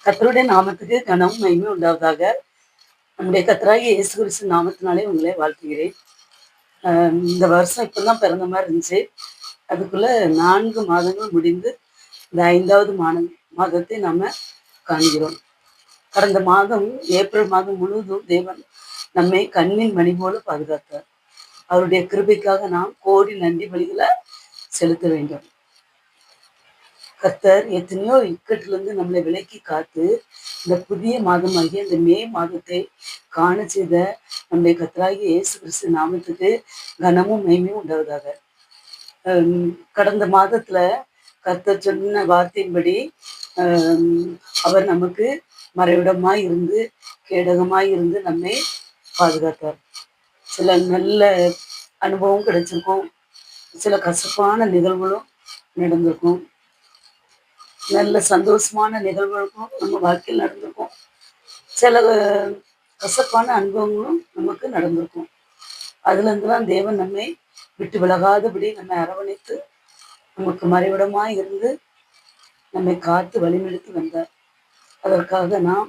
கர்த்தருடைய நாமத்துக்கு கனமும் மகிமையும் உண்டாவதாக. நம்முடைய கர்த்தராகிய இயேசு கிறிஸ்து நாமத்தினாலே உங்களை வாழ்த்துகிறேன். இந்த வருஷம் இப்பதான் பிறந்த மாதிரி இருந்துச்சு. அதுக்குள்ள 4 மாதங்கள் முடிந்து இந்த 5வது மாதத்தை நாம காண்கிறோம். கடந்த மாதம் ஏப்ரல் மாதம் முழுவதும் தேவன் நம்மை கண்ணின் மணி போல பாதுகாத்தார். அவருடைய கிருபைக்காக நாம் கோடி நன்றி பலிகளை செலுத்த வேண்டும். கர்த்தர் எத்தனையோ இக்கட்டிலிருந்து நம்மளை விலக்கி காத்து இந்த புதிய மாதமாகிய இந்த மே மாதத்தை காண செய்த நம்முடைய கர்த்தராகிய இயேசு கிறிஸ்து நாமத்துக்கு கனமும் மகிமையும் உண்டாவதாக. கடந்த மாதத்துல கர்த்தர் சொன்ன வார்த்தையின்படி அவர் நமக்கு மறைவிடமாய் இருந்து கேடகமாய் இருந்து நம்மை பாதுகாத்தார். சில நல்ல அனுபவம் கிடைச்சிருக்கும், சில கசப்பான நிகழ்வுகளும் நடந்திருக்கும், நல்ல சந்தோஷமான நிகழ்வுகளுக்கும் நம்ம வாழ்க்கையில் நடந்திருக்கும், சில கசப்பான அனுபவங்களும் நமக்கு நடந்திருக்கும். அதுல இருந்துலாம் தேவன் நம்மை விட்டு விலகாதபடி நம்மை அரவணைத்து நமக்கு மறைவிடமாய் இருந்து நம்மை காத்து வழிநடத்தி வந்தார். அதற்காக நாம்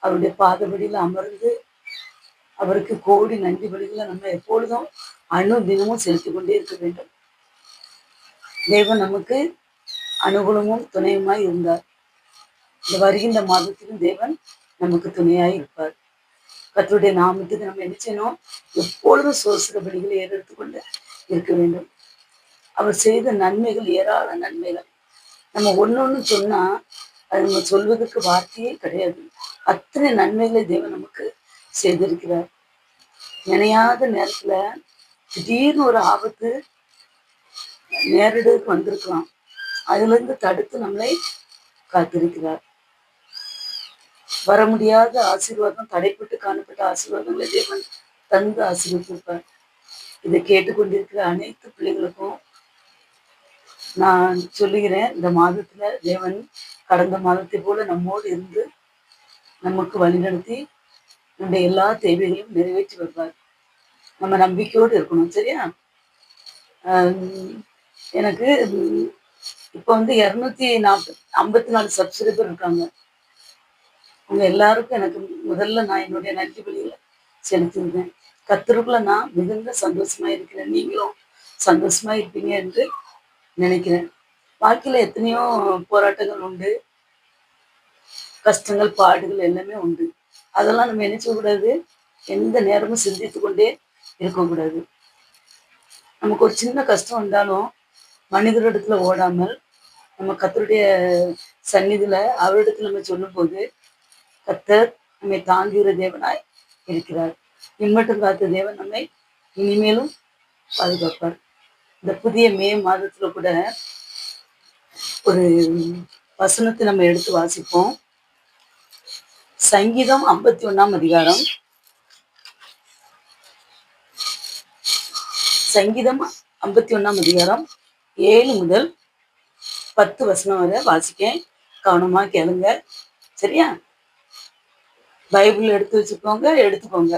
அவருடைய பாதபடியில் அமர்ந்து அவருக்கு கோடி நன்றி பலிகளை நம்ம எப்பொழுதும் தினமும் செலுத்திக் கொண்டே இருக்க வேண்டும். தேவன் நமக்கு அனுகூலமும் துணையுமாய் இருந்தார். இந்த வருகின்ற மாதத்திலும் தேவன் நமக்கு துணையாய் இருப்பார். கர்த்தருடைய நாமத்துக்கு நம்ம என்ன செய்யணும்? எப்பொழுதும் சோசர பலிகளை ஏறெடுத்துக்கொண்டு இருக்க வேண்டும். அவர் செய்த நன்மைகள் ஏராள நன்மைகள். நம்ம ஒண்ணு சொன்னா அது நம்ம சொல்வதற்கு வார்த்தையே கிடையாது. அத்தனை நன்மைகளை தேவன் நமக்கு செய்திருக்கிறார். நினையாத நேரத்துல திடீர்னு ஒரு ஆபத்து நேரடிக்கு வந்திருக்கலாம். அதுல இருந்து தடுத்து நம்மளை காத்திருக்கிறார். வர முடியாத ஆசீர்வாதம், தடைப்பட்டு காணப்பட்ட ஆசீர்வாதங்களை தேவன் தந்து ஆசீர்வதிப்பார். இதை கேட்டுக்கொண்டிருக்கிற அனைத்து பிள்ளைகளுக்கும் நான் சொல்லுகிறேன், இந்த மாதத்துல தேவன் கடந்த மாதத்தை போல நம்மோடு இருந்து நமக்கு வழிநடத்தி நம்முடைய எல்லா தேவைகளையும் நிறைவேற்றி வருவார். நம்ம நம்பிக்கையோடு இருக்கணும். சரியா? எனக்கு இப்போ 254 சப்ஸ்கிரைபர் இருக்காங்க. அவங்க எல்லாருக்கும் எனக்கு முதல்ல நான் என்னுடைய நன்றி பலிகளை செலுத்தியிருந்தேன். கர்த்தருக்குள்ள நான் மிகுந்த சந்தோஷமா இருக்கிறேன். நீங்களும் சந்தோஷமா இருப்பீங்க என்று நினைக்கிறேன். வாழ்க்கையில எத்தனையோ போராட்டங்கள் உண்டு, கஷ்டங்கள், பாடுகள் எல்லாமே உண்டு. அதெல்லாம் நம்ம என்ன செய்யக்கூடாது? எந்த நேரமும் சிந்தித்து கொண்டே இருக்கக்கூடாது. நமக்கு ஒரு சின்ன கஷ்டம் வந்தாலும் மனிதரிடத்துல ஓடாமல் நம்ம கர்த்தருடைய சந்நிதியில அவரிடத்துல நம்ம சொல்லும் போது கர்த்தர் நம்மை தாங்குகிற தேவனாய் இருக்கிறார். இம்மட்டும் காத்த தேவன் நம்மை இனிமேலும் பாதுகாப்பார். இந்த புதிய மே மாதத்துல கூட ஒரு வசனத்தை நம்ம எடுத்து வாசிப்போம். சங்கீதம் 51ஆம் அதிகாரம். சங்கீதம் 51ஆம் அதிகாரம் 7 முதல் 10 வசனம் வரை வாசிக்கேன். கவனமா கேளுங்க. சரியா? பைபிள் எடுத்து வச்சுக்கோங்க, எடுத்துக்கோங்க.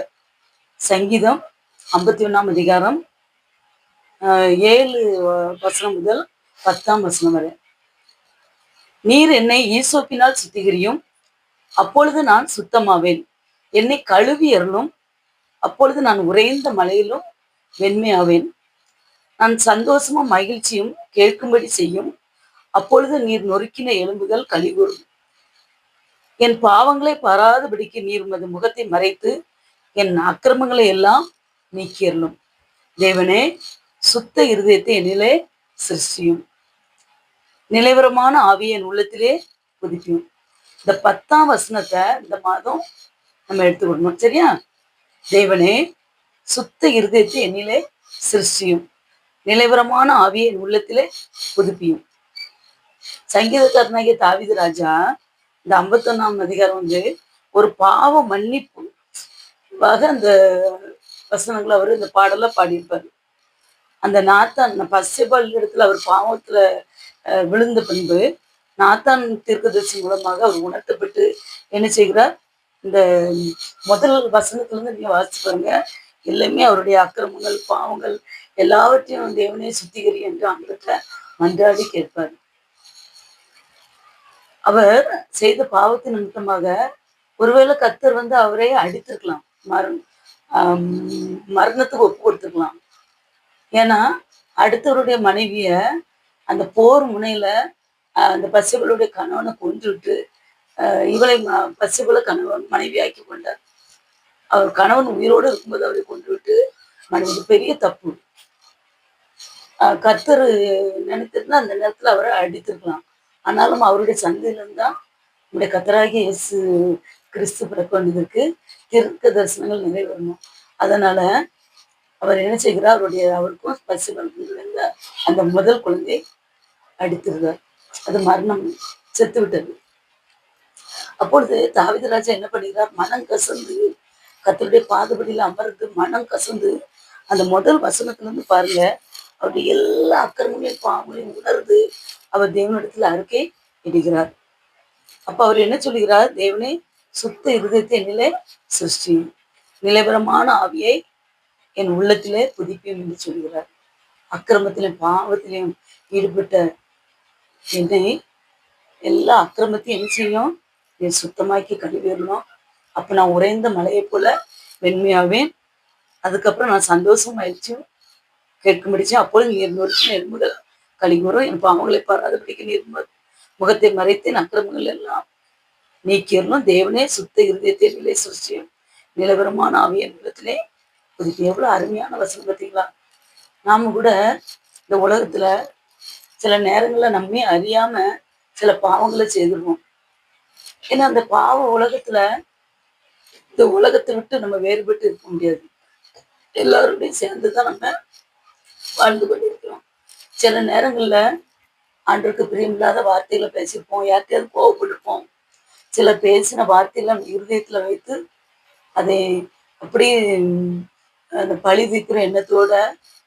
சங்கீதம் 51ஆம் அதிகாரம் 7 வசனம் முதல் 10ஆம் வசனம் வரை. நீர் என்னை ஈசோப்பினால் சுத்திகரியும், அப்பொழுது நான் சுத்தமாவேன். என்னை கழுவி அருளும், அப்பொழுது நான் உறைந்த மலையிலும் வெண்மையாவேன். நான் சந்தோஷமும் மகிழ்ச்சியும் கேட்கும்படி செய்யும், அப்பொழுது நீர் நொறுக்கின எலும்புகள் கலிகூறும். என் பாவங்களை பாராதபடிக்கு நீர் உமது முகத்தை மறைத்து என் அக்கிரமங்களை எல்லாம் நீக்கியறலும். தேவனே, சுத்த இருதயத்தை என்னிலே சிருஷ்டியும், நிலைவரமான ஆவியை என் உள்ளத்திலே புதுப்பியும். இந்த 10ஆம் வசனத்தை இந்த மாதம் நம்ம எடுத்துக்கொள்ளணும். சரியா? தேவனே, சுத்த இருதயத்தை என்னிலே சிருஷ்டியும், நிலைவரமான ஆவியை என் உள்ளத்திலே புதுப்பியும். சங்கீதக்காரனாகிய தாவீது ராஜா இந்த 51ஆம் அதிகாரம் ஒரு பாவ மன்னிப்புவாக அந்த வசனங்களை அவர் இந்த பாடல பாடியிருப்பாரு. அந்த நாத்தான் பஸ்ஸபால் இடத்துல அவர் பாவத்துல விழுந்த பின்பு நாத்தான் தீர்க்கதரிசி மூலமாக அவர் உணர்த்தப்பட்டு என்ன செய்கிறார்? இந்த முதல் வசனத்துல இருந்து நீங்க வாசிச்சு பாருங்க. எல்லாமே அவருடைய அக்கிரமங்கள், பாவங்கள் எல்லாவற்றையும் தேவனே சுத்திகரி என்று அவங்ககிட்ட மன்றாடி கேட்பார். அவர் செய்த பாவத்தின் நிமித்தமாக ஒருவேளை கர்த்தர் அவரே அடித்திருக்கலாம். மரணத்துக்கு ஒப்பு கொடுத்துருக்கலாம். ஏன்னா அடுத்தவருடைய மனைவிய அந்த போர் முனையில அந்த பசிபலுடைய கணவனை கொன்றுவிட்டு இவளை பசிபல கணவன் மனைவியாக்கி கொண்டார். அவர் கணவன் உயிரோடு இருக்கும்போது அவரை கொன்றுவிட்டு மனைவி பெரிய தப்பு. கர்த்தர் நினைத்திருந்தா அந்த நேரத்துல அவரை அடித்திருக்கலாம். ஆனாலும் அவருடைய சந்தையிலிருந்து தான் நம்முடைய கர்த்தராகிய இயேசு கிறிஸ்து பிறக்க வேண்டியதற்கு தீர்க்க தரிசனங்கள் நிறைவேறணும். அதனால அவர் என்ன செய்கிறார், அவருக்கும் பசிபலுக்கும் அந்த முதல் குழந்தையை அடித்திருந்தார். அது மரணம், செத்து விட்டது. அப்பொழுது தாவீது ராஜா என்ன பண்ணுகிறார், மனம் கசந்து கர்த்தருடைய பாதபடியில அமர்ந்து மனம் கசந்து அந்த முதல் வசனத்துல இருந்து பாருங்க, அவருடைய எல்லா அக்கிரமங்களையும் பாவங்களையும் உணர்ந்து அவர் தேவனிடத்துல அறிக்கை இடுகிறார். அப்ப அவர் என்ன சொல்லுகிறார், தேவனே சுத்த இருதயத்தை என்னிலே சிருஷ்டி, நிலைபரமான ஆவியை என் உள்ளத்திலே புதுப்பியும் என்று சொல்கிறார். அக்கிரமத்திலும் பாவத்திலையும் ஈடுபட்ட என்னை எல்லா அக்கிரமத்தையும் என்ன செய்யும், நீ சுத்தமாக்கி கழுவிடணும். அப்ப நான் உறைந்த மலையை போல வெண்மையாவேன். அதுக்கப்புறம் நான் சந்தோஷமாயிடுச்சும் கேட்க முடிச்சேன். அப்பொழுது நீர் நொறுக்கு நெருமுதல் கழிவுறும், என் பாவங்களை பாராதபடிக்கு நீர் முகத்தை மறைத்து அக்கிரமங்கள் எல்லாம் நீக்கிடணும். தேவனே சுத்த இருதயத்தை நிலை சிருஷ்டியும் நிலவரமான ஆவியின் இடத்திலே இதுக்கு எவ்வளவு அருமையான வசனம் பார்த்தீங்களா. நாம கூட இந்த உலகத்துல சில நேரங்கள்ல நம்மே அறியாம சில பாவங்களை செய்திருவோம். ஏன்னா அந்த பாவ உலகத்துல இந்த உலகத்தை விட்டு நம்ம வேறுபட்டு இருக்க முடியாது. எல்லாரோடையும் சேர்ந்துதான் நம்ம வாழ்ந்து கொண்டிருக்கிறோம். சில நேரங்கள்ல ஆண்டவருக்கு பிரியமில்லாத வார்த்தைகளை பேசியிருப்போம், யார்கிட்டயாவது கோவப்பட்டிருப்போம். சில பேசின வார்த்தைகளை நம்ம இருதயத்துல வைத்து அதை அப்படியே அந்த பழி தீர்க்கிற எண்ணத்தோட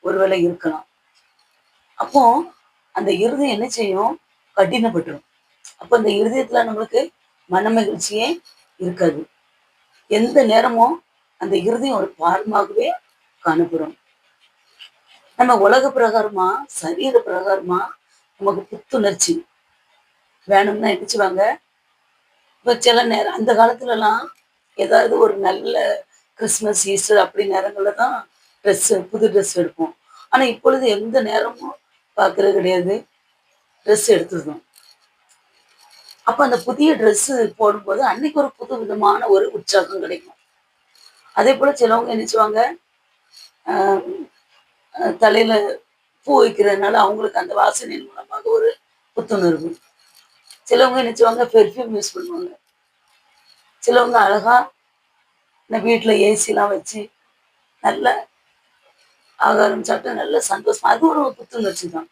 ஒருவேளை இருக்கலாம். அப்போ அந்த இருதயம் என்ன செய்யும், கடினப்பட்டுரும். அப்போ அந்த இருதயத்துல நம்மளுக்கு மன மகிழ்ச்சியே இருக்காது. எந்த நேரமும் அந்த இருதயம் ஒரு பாரமாகவே காணப்படும். நம்ம உலக பிரகாரமா சரீர பிரகாரமா நமக்கு புத்துணர்ச்சி வேணும்னா நினைச்சுவாங்க. இப்ப சில நேரம் அந்த காலத்துல எல்லாம் ஏதாவது ஒரு நல்ல கிறிஸ்மஸ் ஈஸ்டர் அப்படி நேரங்கள்ல தான் புது ட்ரெஸ் எடுப்போம். ஆனா இப்பொழுது எந்த நேரமும் பார்க்கறது கிடையாது, ட்ரெஸ் எடுத்துருந்தோம். அப்ப அந்த புதிய ட்ரெஸ் போடும்போது அன்னைக்கு ஒரு புது விதமான ஒரு உற்சாகம் கிடைக்கும். அதே போல சிலவங்க நினைச்சுவாங்க, தலையில பூ வைக்கிறதுனால அவங்களுக்கு அந்த வாசனையின் மூலமாக ஒரு புத்துணர்வு. சிலவங்க நினைச்சுவாங்க பெர்ஃப்யூம் யூஸ் பண்ணுவாங்க. சிலவங்க அழகா இந்த வீட்டுல ஏசிலாம் வச்சு நல்ல ஆகாரம் சாப்பிட்டு நல்ல சந்தோஷம், அது ஒரு புத்துணர்ச்சி தான்.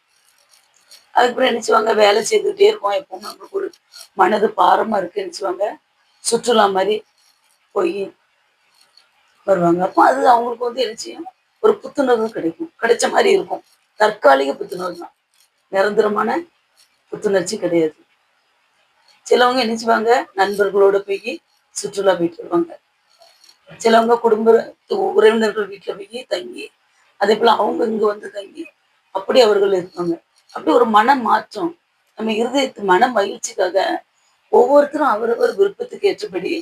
அதுக்கப்புறம் நினைச்சுவாங்க வேலை செய்துகிட்டே இருக்கோம், எப்பவுமே நம்மளுக்கு ஒரு மனது பாரமா இருக்கு நினைச்சுவாங்க, சுற்றுலா மாதிரி போய் வருவாங்க. அப்போ அது அவங்களுக்கு என்ன செய்யும், ஒரு புத்துணர்வு கிடைக்கும், கிடைச்ச மாதிரி இருக்கும். தற்காலிக புத்துணர்வு தான், நிரந்தரமான புத்துணர்ச்சி கிடையாது. சிலவங்க நினைச்சுவாங்க நண்பர்களோட போய் சுற்றுலா போயிட்டு வருவாங்க. சிலவங்க குடும்ப உறவினர்கள் வீட்டுல போய் தங்கி அதே போல அவங்க இங்க தங்கி அப்படி அவர்கள் இருப்பாங்க. அப்படி ஒரு மன மாற்றம் நம்ம இருதயத்து மன மகிழ்ச்சிக்காக ஒவ்வொருத்தரும் அவரவர் விருப்பத்துக்கு ஏற்றபடி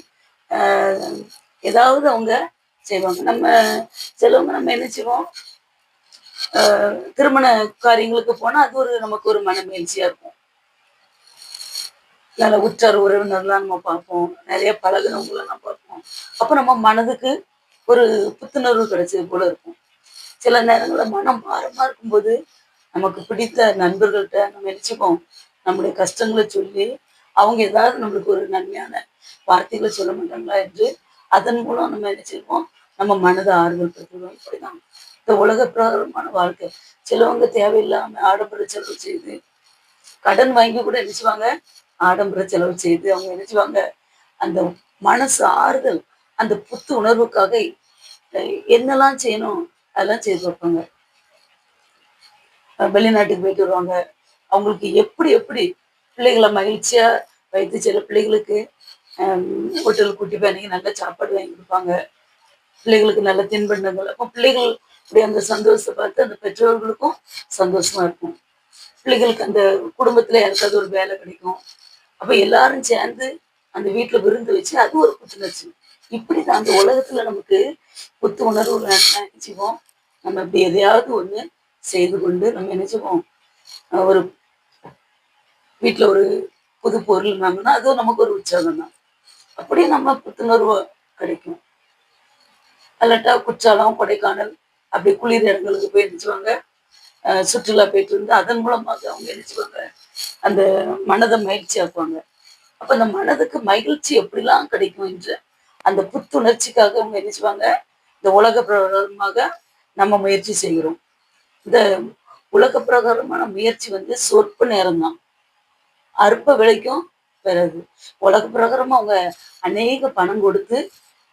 ஏதாவது அவங்க செய்வாங்க. சிலவங்க நம்ம என்ன செய்வோம், திருமண காரியங்களுக்கு போனா அது நமக்கு ஒரு மன மகிழ்ச்சியா இருக்கும். நல்ல உற்றார் உறவினர்லாம் நம்ம பார்ப்போம், நிறைய பழகினவங்களை நம்ம பார்ப்போம். அப்ப நம்ம மனதுக்கு ஒரு புத்துணர்வு கிடைச்சது போல இருக்கும். சில நேரங்களில் மனம் பாரமா இருக்கும்போது நமக்கு பிடித்த நண்பர்கள்ட்ட நம்ம நினைச்சுப்போம், நம்முடைய கஷ்டங்களை சொல்லி அவங்க ஏதாவது நம்மளுக்கு ஒரு நன்மையான வார்த்தைகளை சொல்ல மாட்டாங்களா என்று அதன் மூலம் நம்ம நினைச்சிருப்போம், நம்ம மனதை ஆறுதல் படுத்துவோம். இப்படிதான் இந்த உலக பிரகாரமான வாழ்க்கை. சிலவங்க தேவையில்லாம ஆடம்பர செலவு செய்து கடன் வாங்கி கூட நினைச்சுவாங்க, ஆடம்பர செலவு செய்து அவங்க நினைச்சுவாங்க அந்த மனசு ஆறுதல் அந்த புத்து உணர்வுக்காக என்னெல்லாம் செய்யணும் அதெல்லாம் செய்து வைப்பாங்க. வெளிநாட்டுக்கு போயிட்டு வருவாங்க, அவங்களுக்கு எப்படி எப்படி பிள்ளைகளை மகிழ்ச்சியா வைத்து சில பிள்ளைகளுக்கு ஹோட்டலுக்கு கூட்டி போய் அன்னைக்கு நல்ல சாப்பாடு வாங்கி கொடுப்பாங்க, பிள்ளைகளுக்கு நல்ல தின்பண்டங்கள். அப்போ பிள்ளைகள் அந்த சந்தோஷத்தை பார்த்து அந்த பெற்றோர்களுக்கும் சந்தோஷமா இருக்கும். பிள்ளைகளுக்கு அந்த குடும்பத்துல யாருக்காவது ஒரு வேலை கிடைக்கும், அப்ப எல்லாரும் சேர்ந்து அந்த வீட்டுல விருந்து வச்சு அது ஒரு புத்துணர்ச்சி. இப்படிதான் அந்த உலகத்துல நமக்கு புத்து உணர்வு நினைச்சுவோம். நம்ம இப்படி எதையாவது ஒண்ணு செய்து கொண்டு நம்ம நினைச்சுவோம். ஒரு வீட்டுல ஒரு புது பொருள் வாங்கினா அதுவும் நமக்கு ஒரு உற்சாகம் தான். அப்படியே நம்ம புத்துணர்வு கிடைக்கும். அல்லாட்டா குற்றாலம், கொடைக்கானல் அப்படி குளிர் இடங்களுக்கு போய் நினைச்சுவாங்க. சுற்றுலா போயிட்டு இருந்து அதன் மூலமாக அவங்க நினைச்சுவாங்க அந்த மனதை மகிழ்ச்சி ஆக்குவாங்க. அப்ப அந்த மனதுக்கு மகிழ்ச்சி எப்படிலாம் கிடைக்கும் என்று அந்த புத்துணர்ச்சிக்காக அவங்க நினைச்சுவாங்க. இந்த உலக பிரகாரமாக நம்ம முயற்சி செய்கிறோம். இந்த உலக பிரகாரமான முயற்சி வந்து சொற்ப நேரம் தான், அற்ப விலைக்கும் பெறது. உலக பிரகாரமா அவங்க அநேக பணம் கொடுத்து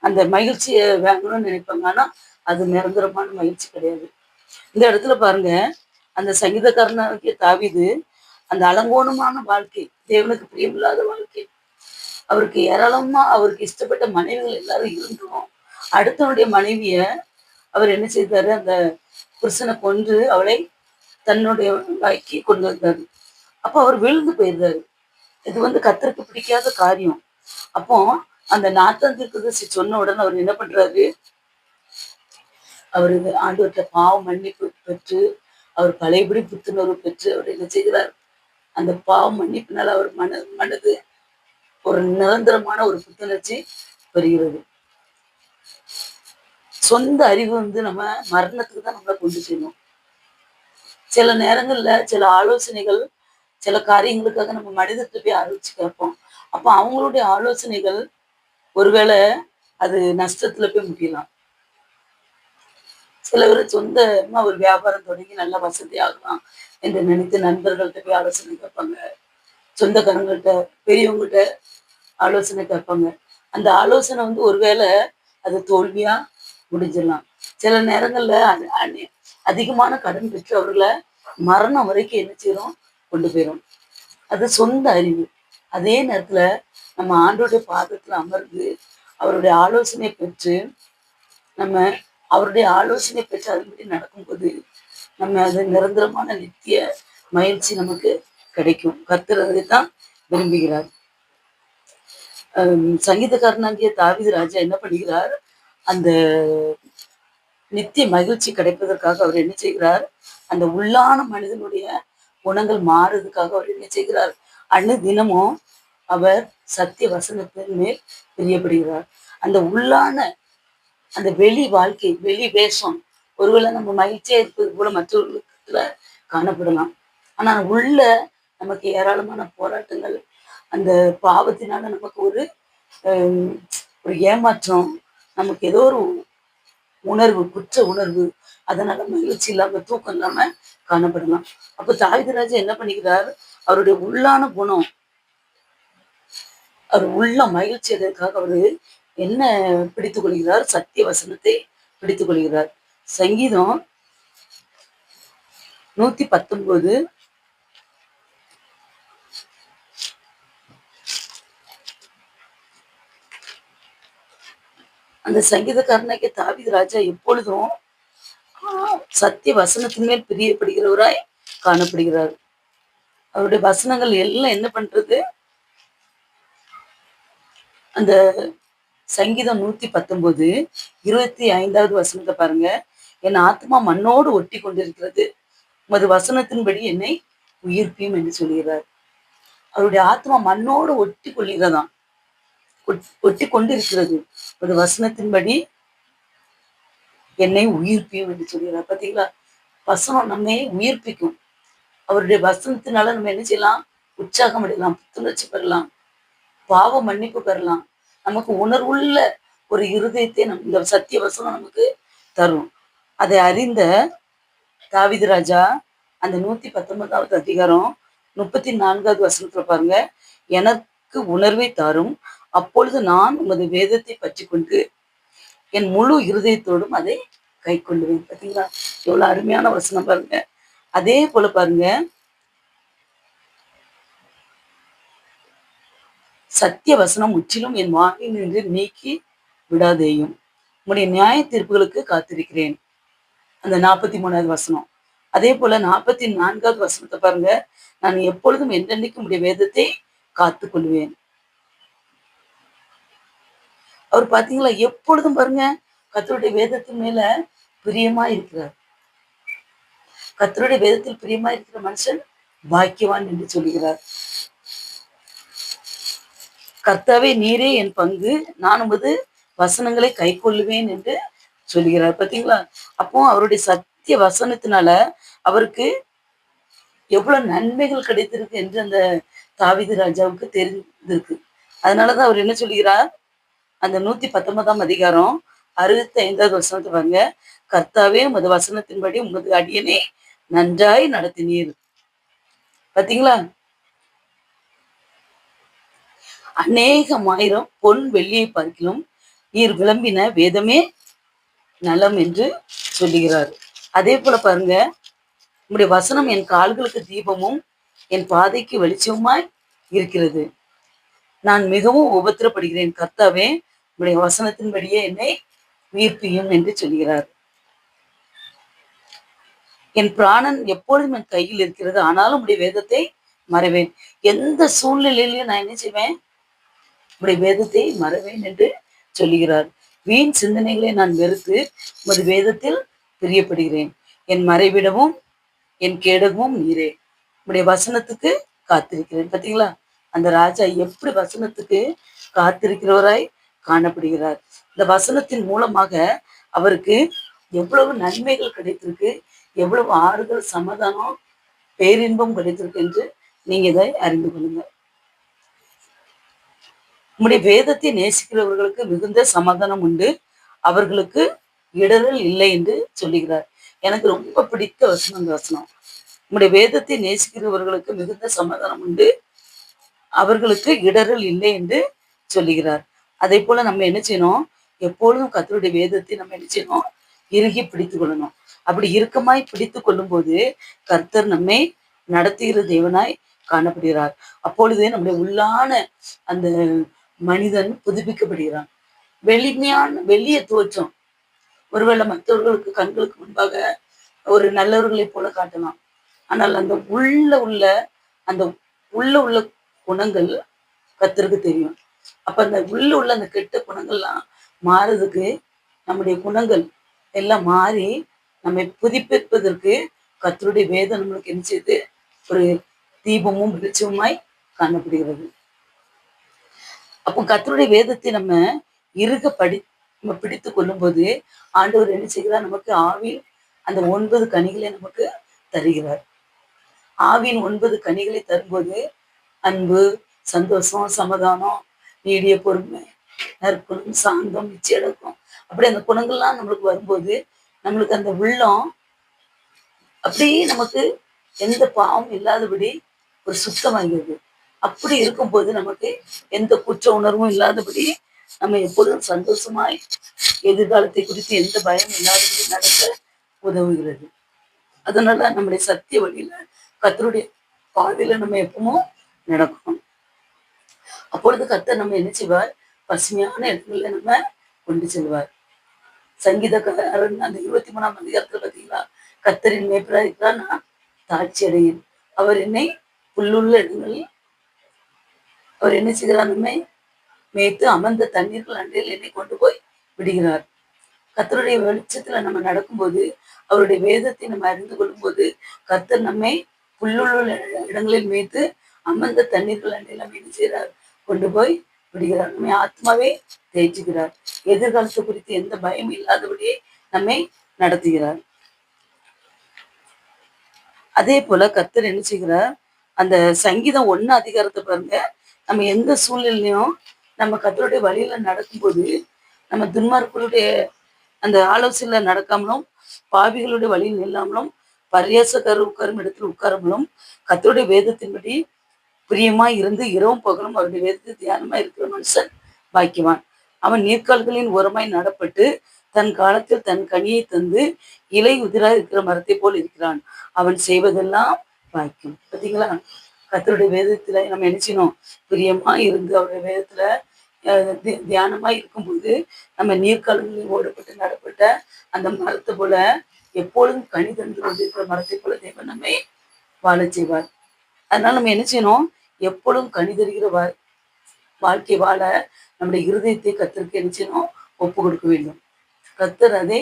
அந்த மகிழ்ச்சியை வாங்கணும்னு நினைப்பாங்க. ஆனா அது நிரந்தரமான மகிழ்ச்சி கிடையாது. இந்த இடத்துல பாருங்க, அந்த சங்கீதக்காரனாகிய தாவீது அந்த அலங்கோலமான வாழ்க்கை, தேவனுக்கு பிரியமில்லாத வாழ்க்கை, அவருக்கு ஏராளமா அவருக்கு இஷ்டப்பட்ட மனைவிகள் எல்லாரும் இருந்தும் அடுத்தவனுடைய மனைவிய அவர் என்ன செய்தாரு, அந்த புருஷனை கொன்று அவளை தன்னுடைய வாய்க்கு கொண்டு வந்தாரு. அப்போ அவர் விழுந்து போயிருந்தாரு. இது வந்து கர்த்தருக்கு பிடிக்காத காரியம். அப்போ அந்த நாத்தான் தீர்க்கதரிசி சொன்ன உடனே அவர் என்ன பண்றாரு, அவரு ஆண்டவர்கிட்ட பாவ மன்னிப்பு பெற்று அவர் பழையபடி புத்துணர்வு பெற்று அவர் என்ன செய்கிறார், அந்த பாவ மன்னிப்பினால் அவர் மனது ஒரு நிரந்தரமான ஒரு புத்துணர்ச்சி பெறுகிறது. சொந்த அறிவு வந்து நம்ம மரணத்துக்கு தான் நம்மளை கொண்டு செய்யணும். சில நேரங்கள்ல சில ஆலோசனைகள், சில காரியங்களுக்காக நம்ம மனிதர்கிட்ட போய் ஆலோசிச்சு கேட்போம். அப்போ அவங்களுடைய ஆலோசனைகள் ஒருவேளை அது நஷ்டத்துல போய் முடியலாம். சில பேர் சொந்தமா ஒரு வியாபாரம் தொடங்கி நல்ல வசதி ஆகலாம் என்று நினைத்து நண்பர்கள்ட்ட போய் ஆலோசனை கேட்பாங்க. சொந்தக்காரங்கள்ட்ட, பெரியவங்ககிட்ட ஆலோசனை கேட்பாங்க. அந்த ஆலோசனை வந்து ஒருவேளை அது தோல்வியா முடிஞ்சிடலாம். சில நேரங்கள்ல அதிகமான கடன் பெற்று அவர்களை மரணம் வரைக்கும் என்ன செய்யறோம், கொண்டு போயிடும். அது சொந்த அறிவு. அதே நேரத்துல நம்ம ஆண்டோடைய பாதத்துல அமர்ந்து அவருடைய ஆலோசனை பெற்று நம்ம அவருடைய ஆலோசனை பெற்று அதன்படி நடக்கும்போது நம்ம அது நிரந்தரமான நித்திய மகிழ்ச்சி நமக்கு கிடைக்கும். கர்த்தர் அதைத்தான் விரும்புகிறார். சங்கீதக்காரனாகிய தாவீது ராஜா என்ன பண்ணுகிறார், அந்த நித்திய மகிழ்ச்சி கிடைப்பதற்காக அவர் என்ன செய்கிறார், அந்த உள்ளான மனிதனுடைய குணங்கள் மாறுறதுக்காக அவர் என்ன செய்கிறார், தினமும் அவர் சத்திய வசனத்தின் மேல் பிரியப்படுகிறார். அந்த உள்ளான அந்த வெளி வாழ்க்கை, வெளி வேஷம் ஒருவேளை நம்ம மகிழ்ச்சியா இருப்பது போல மற்றவர்களுக்கு காணப்படலாம். ஆனா உள்ள நமக்கு ஏராளமான போராட்டங்கள், அந்த பாவத்தினால நமக்கு ஒரு ஏமாற்றம், நமக்கு ஏதோ ஒரு உணர்வு, குற்ற உணர்வு, அதனால மகிழ்ச்சி இல்லாம தூக்கம் இல்லாம காணப்படலாம். அப்ப தாவீது ராஜா என்ன பண்ணிக்கிறார், அவருடைய உள்ளான குணம், அவர் உள்ள மகிழ்ச்சி அதற்காக அவரு என்ன பிடித்துக் கொள்கிறார், சத்திய வசனத்தை பிடித்துக் கொள்கிறார். சங்கீதம் 119 அந்த சங்கீதக்காரனாகிய தாவீது ராஜா எப்பொழுதும் சத்திய வசனத்தின் மேல் பிரியப்படுகிறவராய் காணப்படுகிறார். அவருடைய வசனங்கள் எல்லாம் என்ன பண்றது, அந்த சங்கீதம் 119 25வது வசனத்தை பாருங்க. என் ஆத்மா மண்ணோடு ஒட்டி கொண்டிருக்கிறது, உமது வசனத்தின்படி என்னை உயிர்ப்பியும் என்று சொல்கிறார். அவருடைய ஆத்மா மண்ணோடு ஒட்டி கொள்கிறதாம், ஒட்டி கொண்டு இருக்கிறது. ஒரு வசனத்தின்படி என்னை உயிர்ப்பியும் என்று சொல்கிறார். பார்த்தீங்களா, வசனம் நம்மை உயிர்ப்பிக்கும். அவருடைய வசனத்தினால நம்ம என்ன செய்யலாம், உற்சாகம் அடையலாம், புத்துணர்ச்சி பெறலாம், பாவ மன்னிப்பு பெறலாம். நமக்கு உணர்வுள்ள ஒரு இருதயத்தை இந்த சத்திய வசனம் நமக்கு தரும். அதை அறிந்த தாவீது ராஜா அந்த 119வது அதிகாரம் 34வது வசனத்துல பாருங்க, எனக்கு உணர்வை தாரும், அப்பொழுது நான் உமது வேதத்தை பற்றி கொண்டு என் முழு இருதயத்தோடும் அதை கை கொள்ளுவேன். பார்த்தீங்களா, எவ்வளவு அருமையான வசனம் பாருங்க. அதே போல பாருங்க, சத்திய வசனம் முற்றிலும் என் வாயில் நின்று நீக்கி விடாதேயும், உங்களுடைய நியாய தீர்ப்புகளுக்கு காத்திருக்கிறேன். அந்த 43வது வசனம். அதே போல 44வது வசனத்தை பாருங்க, நான் எப்பொழுதும் என்றென்னைக்கும் உடைய வேதத்தை காத்து கொள்வேன். அவர் பாத்தீங்களா, எப்பொழுதும் பாருங்க கர்த்தருடைய வேதத்தின் மேல பிரியமா இருக்கிறார். கர்த்தருடைய வேதத்தில் பிரியமா இருக்கிற மனுஷன் பாக்கியவான் என்று சொல்கிறார். கர்த்தாவே நீரே என் பங்கு, நான் உமது வசனங்களை கைக்கொள்ளுவேன் என்று சொல்கிறார். பாத்தீங்களா, அப்போ அவருடைய சத்திய வசனத்தினால அவருக்கு எவ்வளவு நன்மைகள் கிடைத்திருக்கு என்று அந்த தாவீது ராஜாவுக்கு தெரிந்திருக்கு. அதனாலதான் அவர் என்ன சொல்கிறார், அந்த 119ஆம் அதிகாரம் 65வது வசனத்தை பாருங்க. கர்த்தாவே உமது வசனத்தின்படி உமது அடியனை நன்றாய் நடத்தினீர். பாத்தீங்களா, அநேகமாயிரம் பொன் வெள்ளியை பார்க்கிலும் நீர் விளம்பின வேதமே நலம் என்று சொல்லுகிறார். அதே போல பாருங்க, உம்முடைய வசனம் என் கால்களுக்கு தீபமும் என் பாதைக்கு வெளிச்சமுமாய் இருக்கிறது. நான் மிகவும் உபத்திரப்படுகிறேன். கர்த்தாவே உம்முடைய வசனத்தின்படியே என்னை உயிர்ப்பியும் என்று சொல்கிறார். என் பிராணன் எப்பொழுதும் என் கையில் இருக்கிறது, ஆனாலும் உடைய வேதத்தை மறவேன். எந்த சூழ்நிலையிலையும் நான் என்ன செய்வேன், உடைய வேதத்தை மறவேன் என்று சொல்லுகிறார். வீண் சிந்தனைகளை நான் வெறுத்து உமது வேதத்தில் பிரியப்படுகிறேன். என் மறைவிடமும் என் கேடகமும் நீரே. உடைய வசனத்துக்கு காத்திருக்கிறேன். பார்த்தீங்களா, அந்த ராஜா எப்படி வசனத்துக்கு காத்திருக்கிறவராய் காணப்படுகிறார். இந்த வசனத்தின் மூலமாக அவருக்கு எவ்வளவு நன்மைகள் கிடைத்திருக்கு, எவ்வளவு ஆறுதல், சமாதானம், பேரின்பம் கிடைத்திருக்கு என்று நீங்க இதை அறிந்து கொள்ளுங்க. உம்முடைய வேதத்தை நேசிக்கிறவர்களுக்கு மிகுந்த சமாதானம் உண்டு, அவர்களுக்கு இடரல் இல்லை என்று சொல்லுகிறார். எனக்கு ரொம்ப பிடித்த வசனம் அந்த வசனம். உம்முடைய வேதத்தை நேசிக்கிறவர்களுக்கு மிகுந்த சமாதானம் உண்டு, அவர்களுக்கு இடரல் இல்லை என்று சொல்லுகிறார். அதே போல நம்ம என்ன செய்யணும், எப்பொழுதும் கர்த்தருடைய வேதத்தை நம்ம என்ன செய்யணும், இறுகி பிடித்து கொள்ளணும். அப்படி இறுக்கமாய் பிடித்து கொள்ளும் போது கர்த்தர் நம்மை நடத்துகிற தேவனாய் காணப்படுகிறார். அப்பொழுது நம்முடைய உள்ளான அந்த மனிதன் புதுப்பிக்கப்படுகிறான். வெளிய தோற்றம் ஒருவேளை மற்றவர்களுக்கு கண்களுக்கு முன்பாக ஒரு நல்லவர்களை போல காட்டலாம். ஆனால் அந்த அந்த உள்ள குணங்கள் கர்த்தருக்கு தெரியும். அப்ப அந்த உள்ள அந்த கெட்ட குணங்கள்லாம் மாறுறதுக்கு, நம்முடைய குணங்கள் எல்லாம் மாறி நம்மை புதுப்பிப்பதற்கு கர்த்தருடைய வேதம் நம்மளுக்கு என்ன செய்து ஒரு தீபமும் வெளிச்சமுமாய் காணப்படுகிறது. அப்போ கர்த்தருடைய வேதத்தை நம்ம நம்ம பிடித்து கொள்ளும் போது ஆண்டவர் என்ன செய்கிறார், நமக்கு ஆவியில் அந்த 9 கனிகளை நமக்கு தருகிறார். ஆவியின் 9 கனிகளை தரும்போது அன்பு, சந்தோஷம், சமாதானம், நீடிய பொறுமை, நற்குணம், சாந்தம், நிச்சயடக்கம், அப்படி அந்த குணங்கள்லாம் நம்மளுக்கு வரும்போது நம்மளுக்கு அந்த உள்ளம் அப்படியே நமக்கு எந்த பாவம் இல்லாதபடி ஒரு சுத்தமாகிறது. அப்படி இருக்கும்போது நமக்கு எந்த குற்ற உணர்வும் இல்லாதபடி நம்ம எப்போதும் சந்தோஷமாய் எதிர்காலத்தை குறித்து எந்த பயமும் இல்லாதபடி நடக்க உதவுகிறது. அதனால நம்முடைய சத்திய வழியில கர்த்தருடைய பாதையில நம்ம எப்பவும் நடக்கணும். அப்பொழுது கர்த்தர் நம்ம என்ன செய்வார், பசுமையான இடங்கள்ல நம்ம கொண்டு செல்வார். சங்கீதக்காரன் அந்த 23ஆம் அதிகாரத்துல பார்த்தீங்களா, கர்த்தரின் மேய்ப்பராக இருக்கிறார், நான் தாட்சி அடையேன். அவர் என்னை புல்லுள்ள இடங்களில் அவர் என்ன செய்கிறார், நம்மை மேய்த்து அமர்ந்த தண்ணீர்கள் அண்டையில் என்னை கொண்டு போய் விடுகிறார். கர்த்தருடைய வெளிச்சத்துல நம்ம நடக்கும்போது, அவருடைய வேதத்தை நம்ம அறிந்து கொள்ளும் போது கர்த்தர் நம்மை புல்லுள்ள இடங்களில் மேய்த்து அமர்ந்த தண்ணீர்கள் அண்டையில் நம்ம என்ன செய்கிறார், கொண்டு போய் விடுகிறார். நம்மை ஆத்மாவே தேய்ச்சுகிறார். எதிர்காலத்தை குறித்து எந்த பயம் இல்லாதபடியே நம்மை நடத்துகிறார். அதே போல கர்த்தர் என்ன செய்கிறார், அந்த சங்கீதம் 1 அதிகாரத்தை பாருங்க. நம்ம எந்த சூழ்நிலையும் நம்ம கர்த்தருடைய வழியில நடக்கும்போது, நம்ம துன்மார்க்கருடைய அந்த ஆலோசனையில நடக்காமலும், பாவிகளுடைய வழியில் நில்லாமலும், பரியாசக்காரர் உட்காரும் இடத்துல உட்காராமலும், கர்த்தருடைய வேதத்தின்படி பிரியமா இருந்து இரவும் பகலும் அவருடைய வேதத்தை தியானமா இருக்கிற மனுஷன் பாக்கியவான். அவன் நீர்க்கால்களின் ஓரமாய் நடப்பட்டு தன் காலத்தில் தன் கனியை தந்து இலை உதிரா இருக்கிற மரத்தை போல் இருக்கிறான். அவன் செய்வதெல்லாம் பாக்கியம். பார்த்தீங்களா, கர்த்தருடைய வேதத்துல நம்ம என்ன செய்யணும், பிரியமா இருந்து அவருடைய வேதத்துல தியானமா இருக்கும்போது நம்ம நீர்க்கால்களில் ஓடப்பட்டு நடப்பட்ட அந்த மரத்தை போல எப்பொழுதும் கனி தந்து கொண்டிருக்கிற மரத்தை போல தேவன் நம்மை வாழ செய்வார். அதனால நம்ம என்ன செய்யணும், எப்பொழுதும் கனி தருகிற வாழ்க்கை வாழ நம்முடைய இருதயத்தை கர்த்தருக்கு என்ன செய்யணும்? ஒப்பு கொடுக்க வேண்டும். கர்த்தர் அதை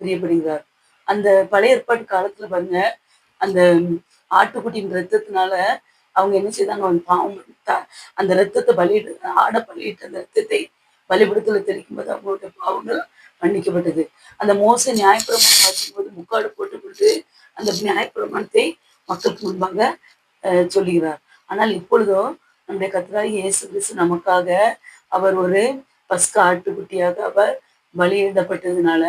பிரியப்படுகிறார். அந்த பழைய ஏற்பாட்டு காலத்துல பாருங்க, அந்த ஆட்டுக்குட்டியின் ரத்தத்தினால அவங்க என்ன செய்தாங்க? அவங்க பாவம் அந்த ரத்தத்தை பலியிடு ஆட பலியிட்ட அந்த ரத்தத்தை பலிபீடத்துல தெளிக்கும்போது அவங்களுடைய பாவங்கள் மன்னிக்கப்பட்டது. அந்த மோசே நியாயப்பிரமாணம் வாசிக்கும்போது முக்காடு போட்டுக்கொண்டு அந்த நியாயப்பிரமாணத்தை மக்களுக்கு முன்பாக சொல்லுகிறார். ஆனால் இப்பொழுதோ நம்முடைய கர்த்தராகிய இயேசு கிறிஸ்து நமக்காக அவர் ஒரு பஸ்கா ஆட்டுக்குட்டியாக அவர் பலியிடப்பட்டதுனால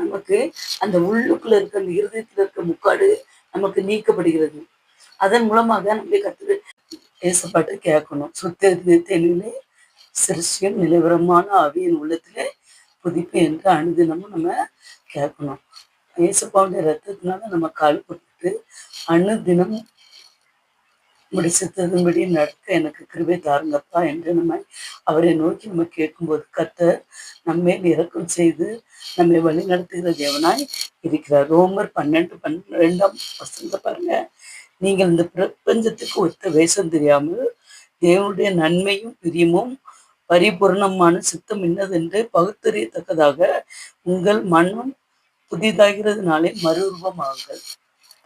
நமக்கு அந்த உள்ளுக்குள்ள இருக்க அந்த இருதயத்துல இருக்க முக்காடு நமக்கு நீக்கப்படுகிறது. அதன் மூலமாக நம்முடைய கர்த்தர் ஏசப்பாட்டு கேட்கணும். சுத்த இருதயத்திலே சிருஷ்டியும் நிலவரமான ஆவியின் உள்ளத்திலே புதுப்பு என்று அனுதினமும் நம்ம கேட்கணும். ஏசப்பாவுடைய ரத்தத்தினால நம்ம கால்பட்டு அனுதினம் முடிச்சதன்படி நடக்க எனக்கு கிருபை தாருங்கப்பா என்று நம்ம அவரை நோக்கி நம்ம கேட்கும்போது கர்த்தர் நம்மேல் இரக்கம் செய்து நம்மை வழி நடத்துகிற தேவனாய் இருக்கிறார். ரோமர் 12:12 பாருங்க. நீங்கள் இந்த பிரபஞ்சத்துக்கு ஒத்த வேஷம் தெரியாமல் தேவனுடைய நன்மையும் பிரியமும் பரிபூர்ணமான சித்தம் என்னதென்று பகுத்தறியத்தக்கதாக உங்கள் மனம் புதிதாகிறதுனாலே மறுரூபமாகுங்கள்.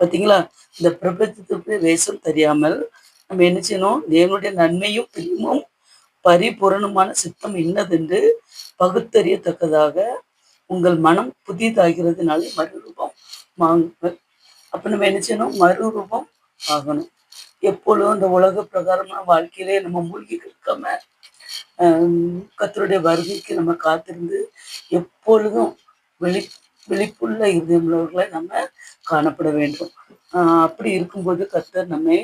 பார்த்தீங்களா? இந்த பிரபஞ்சத்துக்கு வேஷம் தெரியாமல் நம்ம என்ன செய்யணும்? தேவனுடைய நன்மையும் பிரியமும் பரிபூரணமான சித்தம் இன்னதென்று பகுத்தறியத்தக்கதாக உங்கள் மனம் புதிதாகிறதுனாலே மறுரூபம் ஆகுங்கள். அப்ப நம்ம என்ன செய்யணும்? மறுரூபம் ஆகணும். எப்பொழுதும் இந்த உலக பிரகாரமான வாழ்க்கையிலே நம்ம மூழ்கி இருக்காம கர்த்தருடைய வருகைக்கு நம்ம காத்திருந்து எப்பொழுதும் வெளி விழிப்புள்ள இருதயமுள்ளவர்களை நம்ம காணப்பட வேண்டும். அப்படி இருக்கும்போது கர்த்தர் நம்மை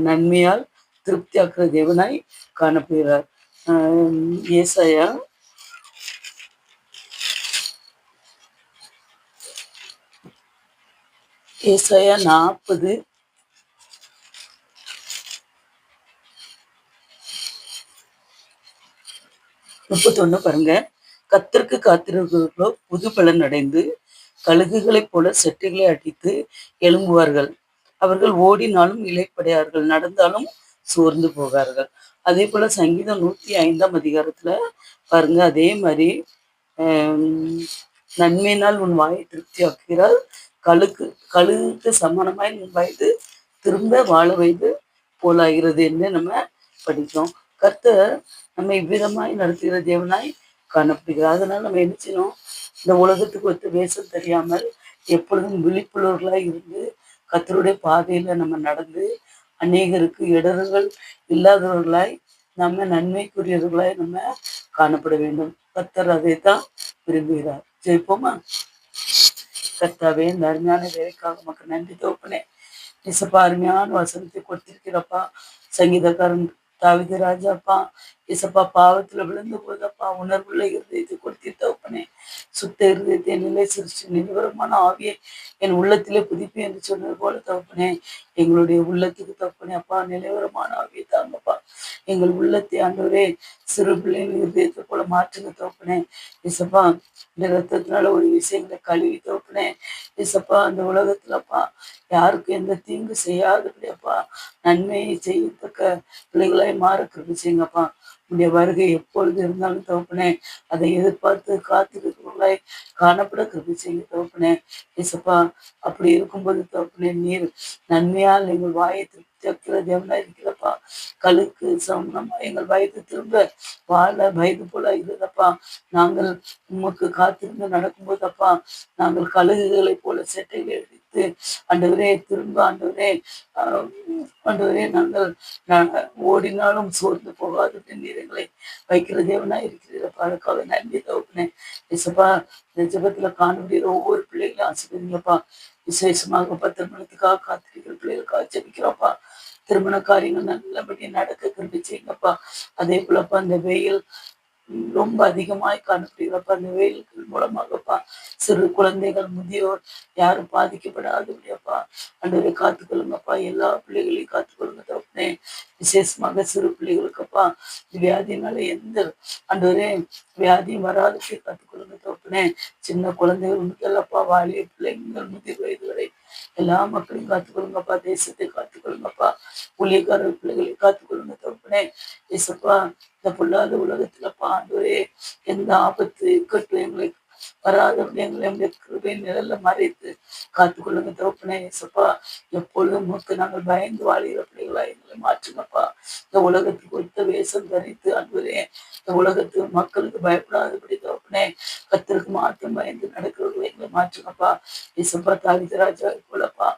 நன்மையால் திருப்தியாக்குற தேவனாய் காணப்படுகிறார். ஏசாயா ஏசாயா 40:31 பாருங்க. கர்த்தருக்கு காத்திருக்கிறவர்களோ புது பலன் அடைந்து கழுகுகளைப் போல செட்டைகளை அடித்து எழும்புவார்கள். அவர்கள் ஓடினாலும் இளைப்படையார்கள், நடந்தாலும் சோர்ந்து போகார்கள். அதே போல சங்கீதம் 105 பாருங்க. அதே மாதிரி நன்மையினால் உன் வாயை திருப்தி ஆக்குகிறார், கழுகுக்கு சமானமாய் உன் வயது திரும்ப வாழ வயது போலாகிறது என்று நம்ம படித்தோம். கர்த்தர் நம்ம இவ்விதமாய் நடத்துகிற தேவனாய் காணப்படுகிறார். அதனால நம்ம என்ன செய்யணும்? இந்த உலகத்துக்கு ஒத்து வேஷம் தெரியாமல் எப்பொழுதும் விழிப்புள்ளவர்களாய் இருந்து கர்த்தருடைய பாதையில நம்ம நடந்து அநேகருக்கு இடர்கள் இல்லாதவர்களாய் நம்ம நன்மைக்குரியவர்களாய் நம்ம காணப்பட வேண்டும். கர்த்தர் அதை தான் விரும்புகிறார். ஜெயிப்போமா? கர்த்தாவே, இந்த அருமையான வேலைக்காக நமக்கு நன்றி தோப்பனே. இசப்பா, அருமையான வசனத்தை கொடுத்திருக்கிறப்பா. சங்கீதக்காரன் தாவீது ராஜாப்பா இசப்பா பாவத்துல விழுந்த போதப்பா உணர்வுள்ள இருதயத்தை கொடுத்து தோப்பனே. சுத்த இருதயத்தை நிலை சிருஷ்டி நிலவரமான ஆவியை என் உள்ளத்திலே புதுப்பி என்று சொன்னது போல தோப்பனே, எங்களுடைய உள்ளத்துக்கு தோப்பனே அப்பா நிலவரமான ஆவியை தாங்கப்பா. எங்கள் உள்ளத்தை ஆண்டவரே சிறு பிள்ளைகள் இருதயத்தை போல மாற்றுங்க தோப்பனே. இசப்பா, இந்த ரத்தத்தினால ஒரு விஷயங்களை கழுவி தோப்பனே. இசப்பா, அந்த உலகத்துலப்பா யாருக்கும் எந்த தீங்கு செய்யாதபடியப்பா நன்மையை செய்யத்தக்க பிள்ளைகளாய் மாற கிருபை செய்யுங்கப்பா. உடைய வருகை எப்பொழுது இருந்தாலும் தோப்பனே அதை எதிர்பார்த்து காத்திருக்கிறவர்களாய் காணப்பட கிருபை செய்யுங்க தோப்பனே. இசப்பா, அப்படி இருக்கும்போது தோப்பனே நீர் நன்மையால் எங்கள் வாயை திருப்தியாக்கிற தேவனா இருக்கிறப்பா. கழுக்கு சமமா எங்கள் வயது திரும்ப வாழ வயது போல இருந்தப்பா. நாங்கள் உமக்கு காத்திருந்து நடக்கும்போதப்பா நாங்கள் கழுகுகளை போல செட்டைகளை எடுத்து ஆண்டவரே திரும்ப ஆண்டவரே நாங்கள் ஓடினாலும் சோர்ந்து போகாத நீரங்களை வைக்கிற தேவனா இருக்கிறப்பா. அதுக்காக நன்றி தோப்பினேன். இசப்பா, இந்த ஜபத்துல காணப்படுகிற ஒவ்வொரு பிள்ளைகளையும் ஆசீர்வதிங்கப்பா. விசேஷமாக திருமணத்துக்காக காத்திருக்கிற பிள்ளைகளுக்காக ஜெபிக்கிறோம்ப்பா. திருமண காரியங்கள் நல்லபடியா நடக்க கிருபை செய்யுங்கப்பா. அதே போலப்பா இந்த வெயில் ரொம்ப அதிகமாய் காணப்படுகிறப்ப அந்த வெயில்கள் மூலமாகப்பா சிறு குழந்தைகள் முதியோர் யாரும் பாதிக்கப்படாதபடியாப்பா ஆண்டவரை காத்துக்கொள்ளுங்கப்பா. எல்லா பிள்ளைகளையும் காத்துக்கொள்ளுங்க தோப்பனே. விசேஷமாக சிறு பிள்ளைகளுக்குப்பா வியாதினால எந்த ஆண்டவரே வியாதியும் வராதபடி காத்துக்கொள்ளுங்க தோப்பனே. சின்ன குழந்தைகள் முதல்லப்பா வாலிய பிள்ளைங்கள் முதிர் வயது வரை எல்லா மக்களையும் காத்துக்கொள்ளுங்கப்பா, தேசத்தை காத்துக்கொள்ளுங்கப்பா, ஊழியக்காரர் பிள்ளைகளை காத்துக்கொள்ளுங்க தகப்பனே. இயேசப்பா, இந்த பொல்லாத உலகத்துலப்பா ஆண்டவரே, எந்த ஆபத்து இக்கட்டும் எங்களை வராதபடி எங்களை உடைய கிருபை நிழல்ல மறைத்து காத்துக்கொள்ளுங்க தகப்பனே. இயேசப்பா, எப்பொழுதும் உமக்கு நாங்கள் பயந்து வாழுகிற பிள்ளைகளா எங்களை மாற்றுங்கப்பா. இந்த உலகத்துக்கு ஒத்த வேஷம் தரித்து ஆண்டவரே, இந்த உலகத்து மக்களுக்கு பயப்படாதபடி தகப்பனே, கர்த்தருக்கு மாத்திரம் பயந்து நடக்கிறவர்களை எங்களை மாற்றுங்கப்பா. இயேசப்பா, தாவீது ராஜா போலப்பா,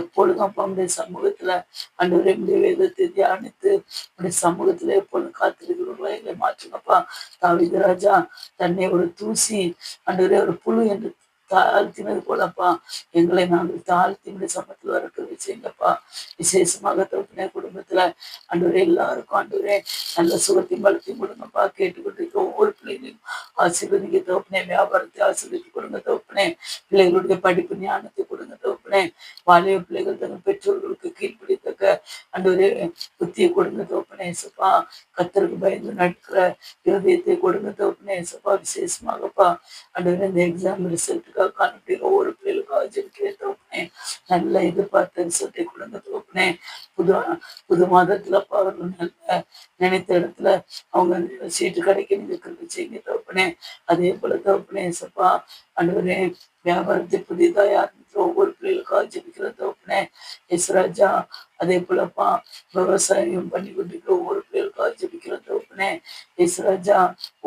எப்பொழுதும் அப்பா உடைய சமூகத்துல ஆண்டவரே உடைய வேதத்தை தியானித்து உடைய சமூகத்துல எப்பொழுதும் காத்திருக்கிறவர்களை எங்களை மாற்றுங்கப்பா. தாவீது ராஜா தன்னை ஒரு தூசி ஆண்டவரே ஒரு புழு என்று தாழ்த்தினது போலப்பா, எங்களை நாங்கள் தாழ்த்தி இந்த சமத்துல வரட்டு செய்யுங்கப்பா. விசேஷமாக தகப்பனே, குடும்பத்துல ஆண்டவரே எல்லாருக்கும் ஆண்டவரே நல்ல சுகத்தையும் பலத்தையும் கொடுங்கப்பா. கேட்டுக்கொண்டிருக்க ஒவ்வொரு பிள்ளைகளையும் ஆசீர்வதிங்க தகப்பனே. வியாபாரத்தை ஆசீர்வதித்து கொடுங்க தகப்பனே. பிள்ளைகளுடைய படிப்பு ஞானத்தை கொடுங்க தகப்பனே. வாலிப பிள்ளைகள் தங்கள் பெற்றோர்களுக்கு கீழ்ப்பிடித்தக்க ஆண்டவரே புத்தியை கொடுங்க தகப்பனே. இயேசப்பா, கர்த்தருக்கு பயந்து நடக்கிற இருதயத்தை கொடுங்க தகப்பனே. இயேசப்பா, விசேஷமாகப்பா ஆண்டவரே இந்த எக்ஸாம் ரிசல்ட்டுக்காக காணப்படுகிற ஒவ்வொரு பிள்ளைகளுக்காக ஜெபிக்கிறேன் தகப்பனே. நல்ல எதிர்பார்த்த ரிசல்ட்டை கொடுங்க தகப்பனே. புது புது மாதத்துலப்பா அவர்கள் நல்ல நினைத்த இடத்துல அவங்க சீட்டு கிடைக்க நீங்க கிருபை செய்யுங்க தகப்பனே. அதே போல தகப்பனே இயேசப்பா, ஆண்டவரே வியாபாரத்தை புதிதாக ஆரம்பிக்கிற ஒவ்வொரு பிள்ளைகளுக்காக ஜெபிக்கிற தகப்பனே. இயேசுராஜா, அதே போலப்பா விவசாயம் பண்ணி கொண்டிருக்கிற ஒவ்வொரு பிள்ளைகளுக்காக ஜெபிக்கிற தகப்பனே. இயேசுராஜா,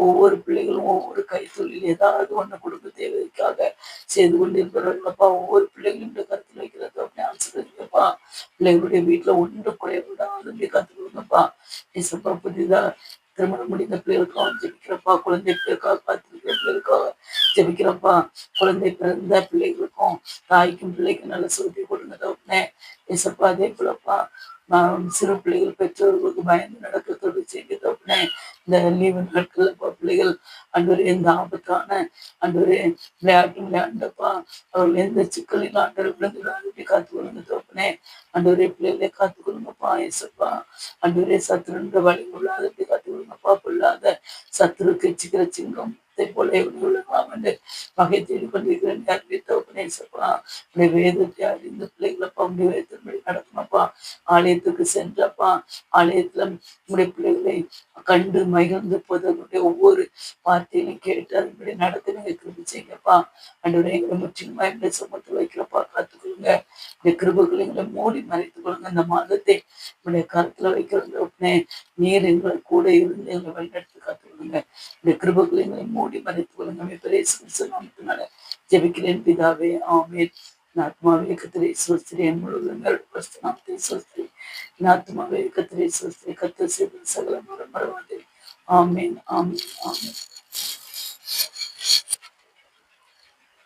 ஒவ்வொரு பிள்ளைகளும் ஒவ்வொரு கைத்தொழில் ஏதாவது ஒண்ணு குடும்ப தேவைக்காக செய்து கொண்டிருக்கிறப்பா, ஒவ்வொரு பிள்ளைகளும் இந்த கருத்தில் வைக்கிற தகப்பனே. ஆசீர்வதிங்கப்பா. பிள்ளைகளுடைய வீட்டுல ஒன்று குறைவிடாத கத்துக்கொடுங்கப்பா. இயேசப்பா, புதிதா திருமணம் முடிந்த பிள்ளைகளுக்காக ஜெபிக்கிறப்பா. குழந்தை பிள்ளைக்காக காத்திருக்கிற பிள்ளைகளுக்காக ஜெபிக்கிறப்பா. குழந்தை பிறந்த பிள்ளைகளுக்கும் தாய்க்கும் பிள்ளைக்கும் நல்ல சுருத்தி கொடுங்க தகப்பனே. இயேசப்பா, அதே போலப்பா சிறு பிள்ளைகள் பெற்றோர்களுக்கு பயந்து நடக்க தொழில் செய்ய தகப்பனே. இந்த லீவு நாட்கள்ல பிள்ளைகள் அன்றொரு எந்த ஆபத்தான அன்றொரு விளையாட்டு விளையாண்டப்பா, அவர்கள் எந்த சிக்கலில் ஆண்டவர் விழுந்து காத்துக்கொள்ளுங்க தகப்பனே. அன்றொரே பிள்ளைகளை காத்துக்கொள்ளுங்கப்பா. இயேசப்பா, அன்றொரே சத்துருன்ற வழி கொள்ளாதபடி காத்துக்கொள்ளுங்கப்பா. கொள்ளாத சத்துருக்கு சிக்கிற சிங்கம் போல உள்ளலாம் என்று வகை தேடி கொண்டிருக்கிறேன் தகப்பனே. இயேசப்பா, உடைய வேதத்தை அறிந்த பிள்ளைகளப்பா உடைய வேதத்தின்படி நடக்கணும்ப்பா. ஆலயத்துக்கு சென்றப்பா, ஆலயத்துல உடைய பிள்ளைகளை கண்டு மகிழ்ந்து போதனுடைய ஒவ்வொரு வார்த்தையிலும் கேட்டு அதன்படி நடத்த நீங்க கிருபை செய்யுங்கப்பா. அன்றைய எங்களை முற்றிலுமா எங்களை சமத்தில் வைக்கிறப்பா. காத்துக்கொள்ளுங்க. இந்த கிருபைகளை எங்களை மூடி மறைத்துக் கொள்ளுங்க. இந்த மாதத்தை உடைய கருத்துல வைக்கிறது நீர் எங்களை கூட இருந்து எங்களை வழிநடத்தி காத்துக்கொள்ளுங்க. இந்த கிருபைகளை எங்களை மூடி மறைத்துக் கொள்ளுங்க. பெரிய நாமத்தினால ஜெபிக்கிறேன் பிதாவே, ஆமென். ஆத்மாவே கர்த்தரை ஸ்தோத்திரி, என் முழுவதும் நாமத்தை ஸ்தோத்திரி. ஆத்மாவே கர்த்தரை ஸ்தோத்திரி, கர்த்தர் செய்த சகல மறவாதே. ஆமென், ஆமென், ஆமென்.